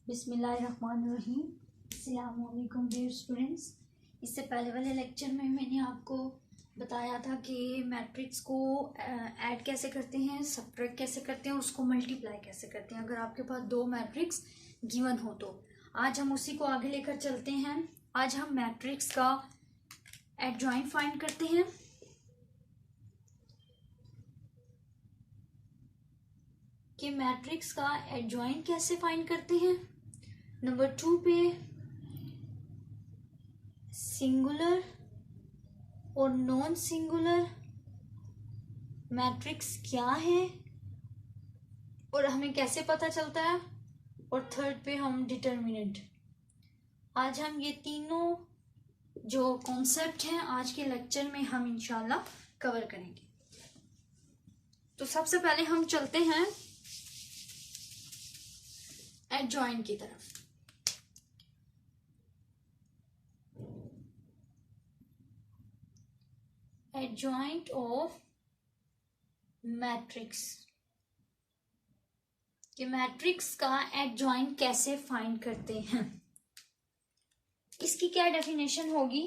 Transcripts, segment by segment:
बिस्मिल्लाहिर्रहमानिर्रहीम। अस्सलामु अलैकुम डियर स्टूडेंट्स। इससे पहले वाले लेक्चर में मैंने आपको बताया था कि मैट्रिक्स को ऐड कैसे करते हैं, सब्ट्रैक्ट कैसे करते हैं और उसको मल्टीप्लाई कैसे करते हैं अगर आपके पास दो मैट्रिक्स गिवन हो तो। आज हम उसी को आगे लेकर चलते हैं। आज हम मैट्रिक्स का एडजॉइंट फाइंड करते हैं। कि मैट्रिक्स का एडजॉइंट कैसे फाइंड करते हैं। नंबर 2 पे सिंगुलर और नॉन सिंगुलर मैट्रिक्स क्या है और हमें कैसे पता चलता है। और थर्ड पे हम डिटर्मिनेंट। आज हम ये तीनों जो कॉन्सेप्ट हैं आज के लेक्चर में हम इंशाल्लाह कवर करेंगे। तो सबसे पहले हम चलते हैं एडजॉइंट की तरफ। एडजॉइंट ऑफ मैट्रिक्स कि मैट्रिक्स का एडजॉइंट कैसे फाइंड करते हैं। इसकी क्या डेफिनेशन होगी।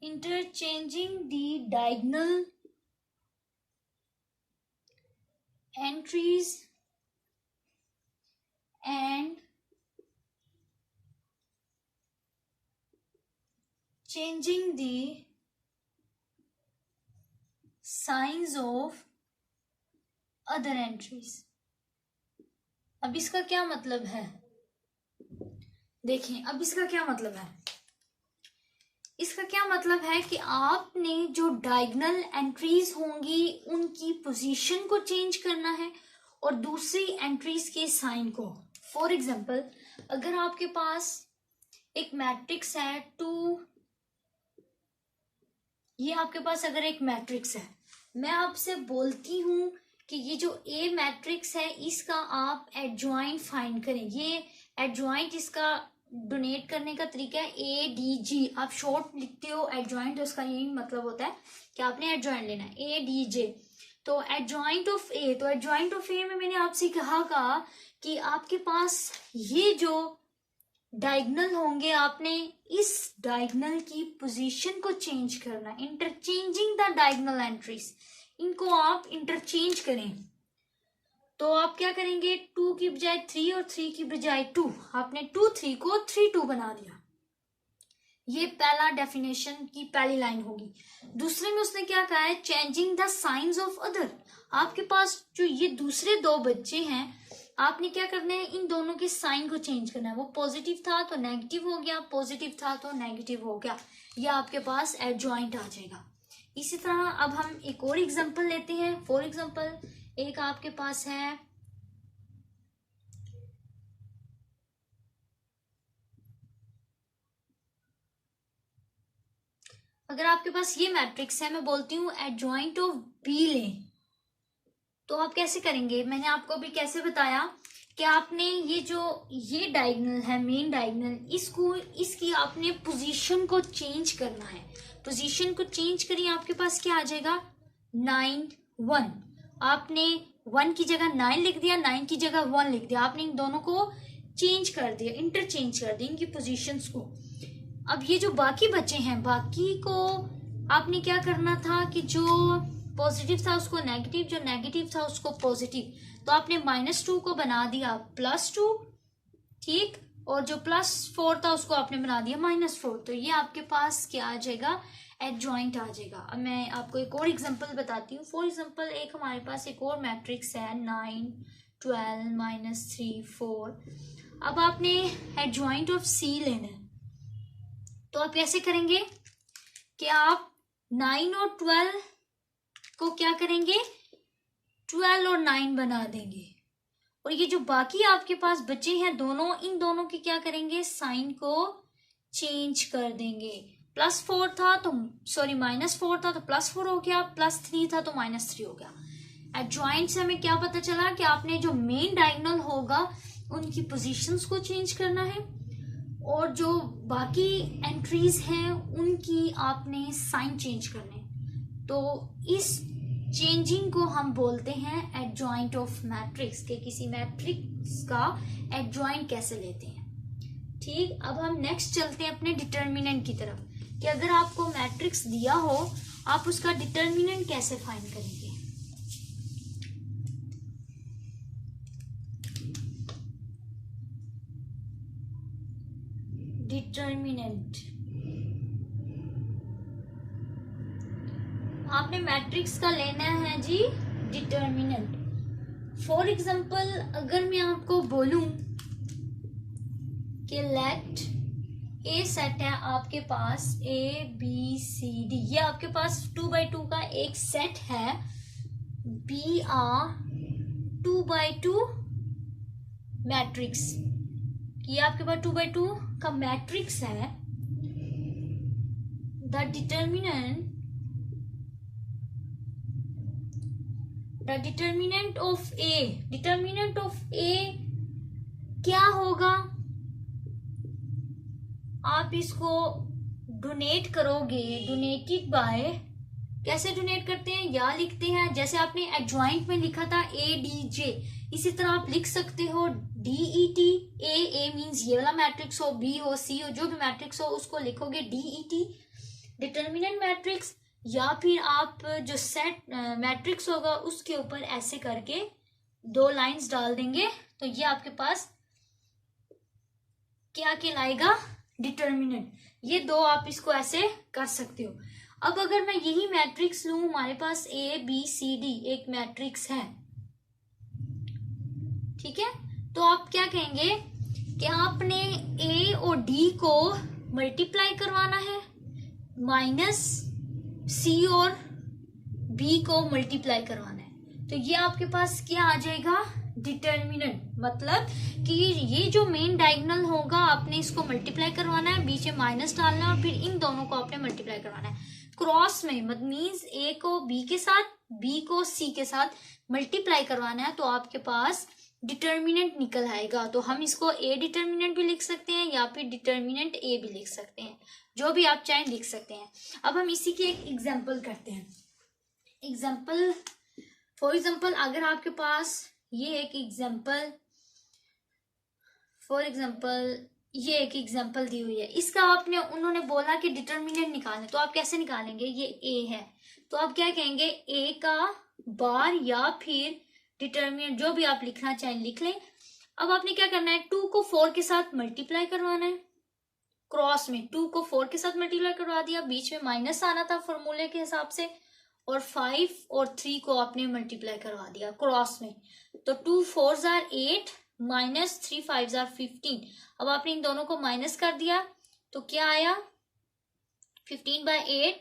interchanging the diagonal entries and changing the signs of other entries। अब इसका क्या मतलब है, देखें। अब इसका क्या मतलब है। इसका क्या मतलब है कि आपने जो डायगोनल एंट्रीज होंगी उनकी पोजीशन को चेंज करना है और दूसरी एंट्रीज के साइन को। फॉर एग्जांपल, अगर आपके पास एक मैट्रिक्स है 2, ये आपके पास अगर एक मैट्रिक्स है, मैं आपसे बोलती हूं कि ये जो ए मैट्रिक्स है इसका आप एडजॉइंट फाइंड करें। ये एडजॉइंट इसका डोनेट करने का तरीका है ADG। आप शॉर्ट लिखते हो एडजॉइंट, तो उसका यही मतलब होता है कि आपने एडजॉइंट लेना है ADJ। तो एडजॉइंट ऑफ ए, तो एडजॉइंट ऑफ ए में मैंने आपसे कहा कि आपके पास ये जो डायगोनल होंगे आपने इस डायगोनल की पोजीशन को चेंज करना है। इंटरचेंजिंग द डायगोनल एंट्रीज, इनको आप इंटरचेंज करें। तो आप क्या करेंगे, 2 की बजाय 3 और 3 की बजाय 2, आपने 2 3 को 3 2 बना दिया। ये पहला डेफिनेशन की पहली लाइन होगी। दूसरे में उसने क्या कहा है, changing the science of other. आपके पास जो ये दूसरे दो बच्चे हैं, आपने क्या करना है, इन दोनों के साइन को चेंज करना है। वो पॉजिटिव था तो नेगेटिव हो गया, पॉजिटिव था तो नेगेटिव हो गया। ये आपके पास एडजॉइंट आ जाएगा। इसी तरह अब हम एक और एग्जांपल लेते हैं। फॉर एग्जांपल, एक आपके पास है अगर आपके पास ये मैट्रिक्स है, मैं बोलती हूँ एडजॉइंट ऑफ बी लें, तो आप कैसे करेंगे। मैंने आपको भी कैसे बताया कि आपने ये डायगोनल है, मेन डायगोनल, इसकी आपने पोजीशन को चेंज करना है। पोजीशन को चेंज करिए, आपके पास क्या आ जाएगा, 9 1। आपने 1 की जगह 9 लिख दिया, 9 की जगह 1 लिख दिया। आपने इन दोनों को चेंज कर दिया, इंटरचेंज कर दिया इनकी पोजीशंस को। अब ये जो बाकी बचे हैं, बाकी को आपने क्या करना था कि जो पॉजिटिव था उसको नेगेटिव, जो नेगेटिव था उसको पॉजिटिव। तो आपने -2 को बना दिया +2, ठीक, और जो +4 था उसको आपने बना दिया -4। तो ये आपके पास क्या आ जाएगा, एडजॉइंट आ जाएगा। अब मैं आपको एक और एग्जांपल बताती हूँ। फॉर एग्जांपल, एक हमारे पास एक और मैट्रिक्स है 9 12 -3 4। अब आपने एडजॉइंट ऑफ सी लेना है, तो आप कैसे करेंगे कि आप 9 और 12 को क्या करेंगे, 12 और 9 बना देंगे। और ये जो बाकी आपके पास बचे हैं दोनों, इन दोनों के क्या करेंगे, साइन को चेंज कर देंगे। +4 था तो -4 था तो +4 हो गया, +3 था तो -3 हो गया। एडजॉइंट से हमें क्या पता चला कि आपने जो मेन डायगोनल होगा उनकी पोजीशंस को चेंज करना है और जो बाकी एंट्रीज हैं उनकी आपने साइन चेंज करने। तो इस चेंजिंग को हम बोलते हैं एडजॉइंट ऑफ मैट्रिक्स, के किसी मैट्रिक्स का एडजॉइंट कैसे लेते हैं। ठीक, अब हम नेक्स्ट चलते हैं अपने डिटर्मिनेंट की तरफ, कि अगर आपको मैट्रिक्स दिया हो आप उसका डिटर्मिनेंट कैसे फाइंड करेंगे। डिटर्मिनेंट, आपने मैट्रिक्स का लेना है जी डिटर्मिनेंट। फॉर एग्जांपल अगर मैं आपको बोलूं कि लेट ए सेट है आपके पास ABCD, ये आपके पास 2x2 का एक सेट है, बी आर 2x2 मैट्रिक्स, ये आपके पास 2x2 का मैट्रिक्स है। The determinant of A, determinant of A क्या होगा, आप इसको डोनेट करोगे, डोनेटेड बाय, कैसे डोनेट करते हैं, या लिखते हैं जैसे आपने एडजॉइंट में लिखा था ADJ, इसी तरह आप लिख सकते हो DET। ए मीन्स ये वाला मैट्रिक्स हो, B हो, C हो, जो भी मैट्रिक्स हो उसको लिखोगे DET, डिटर्मिनेंट मैट्रिक्स, या फिर आप जो सेट मैट्रिक्स होगा उसके ऊपर ऐसे करके 2 लाइंस डाल देंगे, तो ये आपके पास क्या कहलाएगा, डिटर्मिनेंट। ये 2 आप इसको ऐसे कर सकते हो। अब अगर मैं यही मैट्रिक्स लूं, हमारे पास ABCD एक मैट्रिक्स है, ठीक है, तो आप क्या कहेंगे कि आपने A और D को मल्टीप्लाई करवाना है, माइनस C और B को मल्टीप्लाई करवाना है, तो ये आपके पास क्या आ जाएगा, डिटर्मिनेंट। मतलब कि ये जो मेन डायगोनल होगा आपने इसको मल्टीप्लाई करवाना है, बीच में माइनस डालना है और फिर इन दोनों को आपने मल्टीप्लाई करवाना है क्रॉस में, मतलब मीन्स A को B के साथ, B को C के साथ मल्टीप्लाई करवाना है, तो आपके पास डिटर्मिनेंट निकल आएगा। तो हम इसको A डिटर्मिनेंट भी लिख सकते हैं या फिर डिटर्मिनेंट A भी लिख सकते हैं, जो भी आप चाहें लिख सकते हैं। अब हम इसी की एक एग्जांपल करते हैं। एग्जांपल, फॉर एग्जांपल अगर आपके पास ये एक एग्जांपल, फॉर एग्जांपल ये एक एग्जांपल दी हुई है, इसका आपने, उन्होंने बोला कि डिटर्मिनेंट निकालने, तो आप कैसे निकालेंगे, ये A है तो आप क्या कहेंगे, A का बार या फिर डिटर्मिनेंट, जो भी आप लिखना चाहें लिख लें। अब आपने क्या करना है, 2 को 4 के साथ मल्टीप्लाई करवाना है, क्रॉस में 2 को 4 के साथ मल्टीप्लाई करवा दिया, बीच में माइनस आना था फॉर्मूले के हिसाब से, और 5 और 3 को आपने मल्टीप्लाई करवा दिया क्रॉस में, तो 2 4s are 8 minus 3 5s are 15। अब आपने इन दोनों को माइनस कर दिया तो क्या आया, 15/8,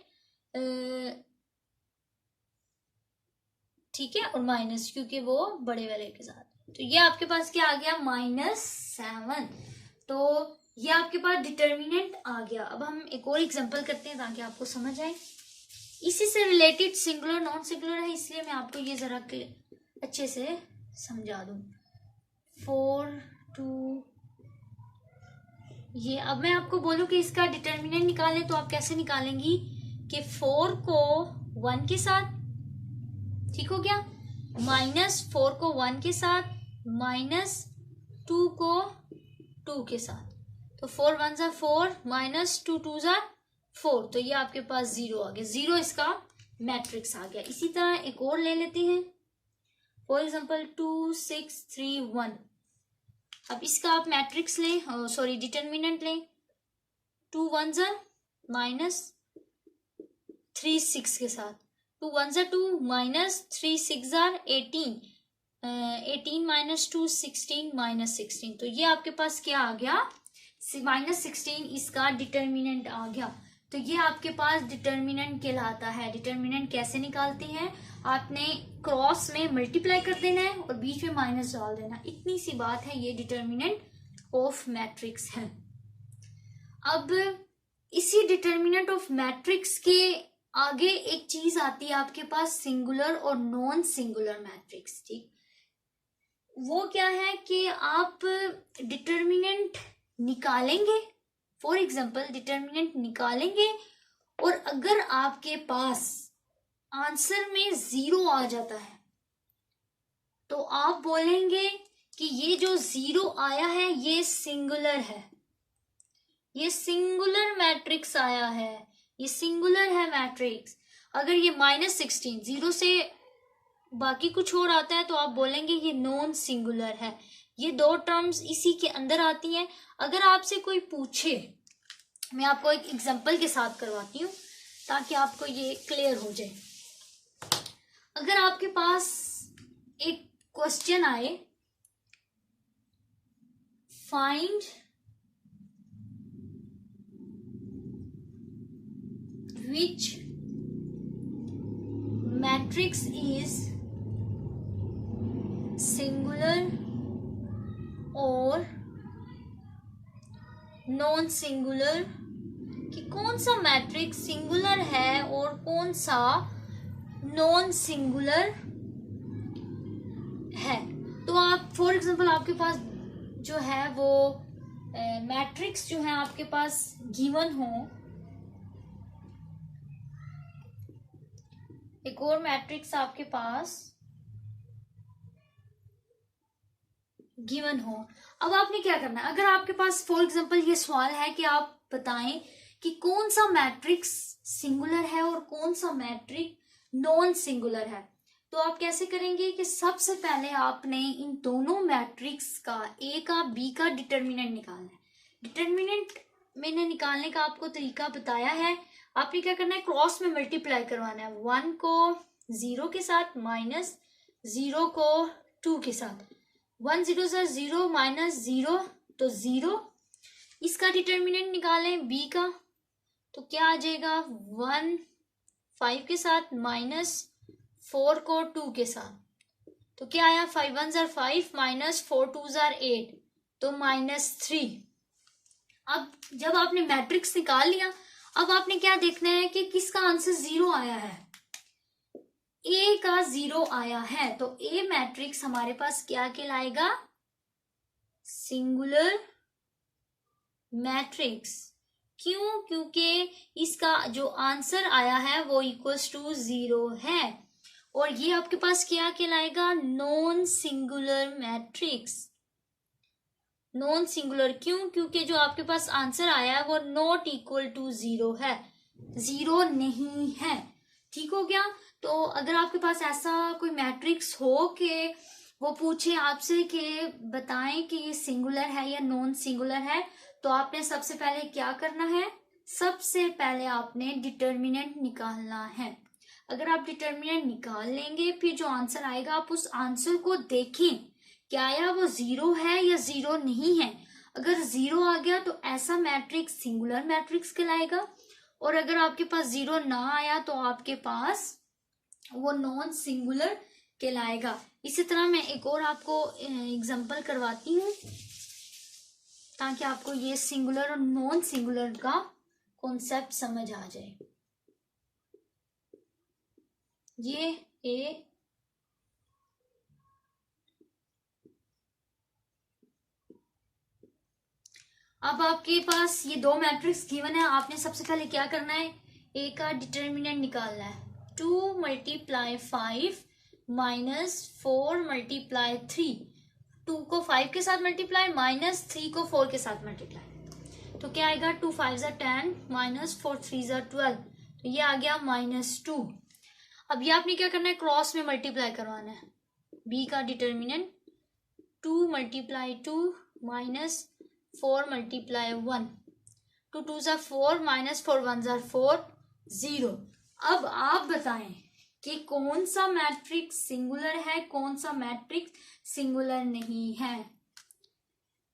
ठीक है, और माइनस क्योंकि वो बड़े वाले के साथ, तो ये आपके पास क्या आ गया, -7। तो ये आपके पास डिटर्मिनेंट आ गया। अब हम एक और एग्जांपल करते हैं ताकि आपको समझ आए, इसी से रिलेटेड सिंगुलर नॉन सिंगुलर है, इसलिए मैं आपको ये जरा अच्छे से समझा दूं। 4 2, ये अब मैं आपको बोलूं कि इसका डिटर्मिनेंट निकालें, तो आप कैसे निकालेंगी कि 4 को 1 के साथ, ठीक हो गया, -4 को 1 के साथ, -2 को 2 के साथ, तो 4 1s are 4 -2 2s are 4, तो ये आपके पास 0 आ गया, 0 इसका मैट्रिक्स आ गया। इसी तरह एक और ले लेते हैं, फॉर एग्जांपल 2 6 3 1। अब इसका आप मैट्रिक्स लें, सॉरी डिटर्मिनेंट लें, 2 1s are -3 6 के साथ, 2 1s are 2 -3 6s are 18, 18 -2 16 -16, तो ये आपके पास क्या आ गया, -16 इसका डिटर्मिनेंट आ गया। तो ये आपके पास डिटर्मिनेंट कहलाता है। डिटर्मिनेंट कैसे निकालते हैं, आपने क्रॉस में मल्टीप्लाई कर देना है और बीच में माइनस डाल देना, इतनी सी बात है, ये डिटर्मिनेंट ऑफ मैट्रिक्स है। अब इसी डिटर्मिनेंट ऑफ मैट्रिक्स के आगे एक चीज आती है आपके पास, सिंगुलर और नॉन सिंगुलर मैट्रिक्स। ठीक, वो क्या है कि आप डिटर्मिनेंट निकालेंगे फॉर एग्जाम्पल डिटर्मिनेंट निकालेंगे और अगर आपके पास आंसर में 0 आ जाता है तो आप बोलेंगे कि ये जो 0 आया है ये सिंगुलर है, ये सिंगुलर मैट्रिक्स आया है, ये सिंगुलर है मैट्रिक्स। अगर ये -16 0 से बाकी कुछ और आता है तो आप बोलेंगे ये नॉन सिंगुलर है। ये दो टर्म्स इसी के अंदर आती हैं। अगर आपसे कोई पूछे, मैं आपको एक एग्जांपल के साथ करवाती हूँ ताकि आपको ये क्लियर हो जाए। अगर आपके पास एक क्वेश्चन आए, find which matrix is singular और नॉन सिंगुलर, कि कौन सा मैट्रिक्स सिंगुलर है और कौन सा नॉन सिंगुलर है। तो आप फॉर एग्जांपल आपके पास जो है वो मैट्रिक्स जो है आपके पास गिवन हो, एक और मैट्रिक्स आपके पास गिवन हो। अब आपने क्या करना है, अगर आपके पास फॉर एग्जांपल ये सवाल है कि आप बताएं कि कौन सा मैट्रिक्स सिंगुलर है और कौन सा मैट्रिक्स नॉन सिंगुलर है, तो आप कैसे करेंगे कि सबसे पहले आपने इन दोनों मैट्रिक्स का ए का बी का डिटर्मिनेंट निकालना है। डिटर्मिनेंट मैंने निकालने का आपको तरीका बताया है। आपने क्या करना है, क्रॉस में मल्टीप्लाई करवाना है, 1 को 0 के साथ माइनस 0 को 2 के साथ। 1 0 से 0 माइनस 0 तो 0। इसका डिटर्मिनेंट निकालें बी का, तो क्या आ जाएगा 1 5 के साथ माइनस 4 को 2 के साथ, तो क्या आया 5 1 जार 5 माइनस 4 2 जार 8 तो -3। अब जब आपने मैट्रिक्स निकाल लिया, अब आपने क्या देखना है कि किसका आंसर 0 आया है। ए का 0 आया है तो ए मैट्रिक्स हमारे पास क्या कहलाएगा, सिंगुलर मैट्रिक्स। क्यों, क्योंकि इसका जो आंसर आया है वो इक्वल्स टू 0 है और ये आपके पास क्या कहलाएगा, non singular matrix. Non singular क्यों, क्योंकि जो आपके पास आंसर आया है वो नॉट इक्वल टू 0 है, 0 नहीं है। ठीक हो गया। तो अगर आपके पास ऐसा कोई मैट्रिक्स हो कि वो पूछे आपसे कि बताएं कि ये सिंगुलर है या नॉन सिंगुलर है, तो आपने सबसे पहले क्या करना है, सबसे पहले आपने डिटर्मिनेंट निकालना है। अगर आप डिटर्मिनेंट निकाल लेंगे, फिर जो आंसर आएगा आप उस आंसर को देखें क्या आया, वो 0 है या 0 नहीं है। अगर 0 आ गया तो ऐसा मैट्रिक्स सिंगुलर मैट्रिक्स कहलाएगा, और अगर आपके पास 0 ना आया तो आपके पास वो नॉन सिंगुलर कहलाएगा। इसी तरह मैं एक और आपको एग्जांपल करवाती हूँ ताकि आपको ये सिंगुलर और नॉन सिंगुलर का कॉन्सेप्ट समझ आ जाए। ये ए अब आपके पास ये दो मैट्रिक्स गिवन है। आपने सबसे पहले क्या करना है, ए का डिटर्मिनेंट निकालना है। 2 × 5 माइनस 4 × 3, 2 को 5 के साथ मल्टीप्लाई माइनस 3 को 4 के साथ मल्टीप्लाई, तो क्या आएगा 2 5 जार 10 माइनस 4 3 जार 12, तो ये आ गया -2। अब ये आपने क्या करना है, क्रॉस में मल्टीप्लाई करवाना है। बी का determinant 2 × 2 minus 4 × 1, 2 2 jar 4 minus 4 1 jar 4 0। अब आप बताएं कि कौन सा मैट्रिक्स सिंगुलर है, कौन सा मैट्रिक्स सिंगुलर नहीं है।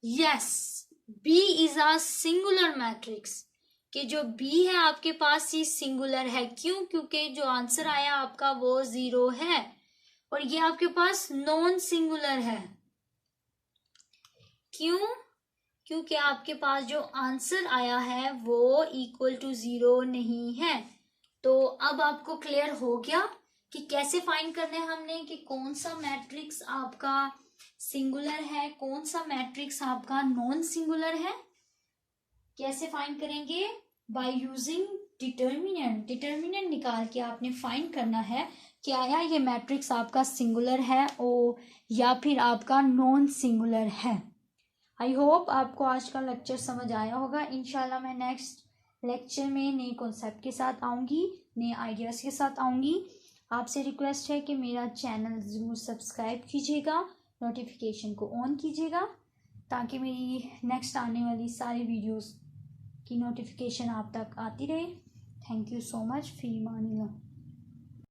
Yes, B is a singular matrix, कि जो बी है आपके पास ये सिंगुलर है। क्यों, क्योंकि जो आंसर आया आपका वो 0 है और ये आपके पास नॉन सिंगुलर है। क्यों, क्योंकि आपके पास जो आंसर आया है वो इक्वल टू 0 नहीं है। तो अब आपको क्लियर हो गया कि कैसे फाइंड करना है हमने, कि कौन सा मैट्रिक्स आपका सिंगुलर है, कौन सा मैट्रिक्स आपका नॉन सिंगुलर है। कैसे फाइंड करेंगे? By using determinant. डिटर्मिनेंट निकाल के आपने फाइंड करना है कि आया ये मैट्रिक्स आपका सिंगुलर है या फिर आपका नॉन सिंगुलर है। आई होप आपको आज का लेक्चर समझ आया होगा। इंशाल्लाह मैं नेक्स्ट लेक्चर में नए कॉन्सेप्ट के साथ आऊँगी, नए आइडियाज़ के साथ आऊँगी। आपसे रिक्वेस्ट है कि मेरा चैनल ज़रूर सब्सक्राइब कीजिएगा, नोटिफिकेशन को ऑन कीजिएगा ताकि मेरी नेक्स्ट आने वाली सारी वीडियोस की नोटिफिकेशन आप तक आती रहे। Thank you so much. Fee Aman Allah.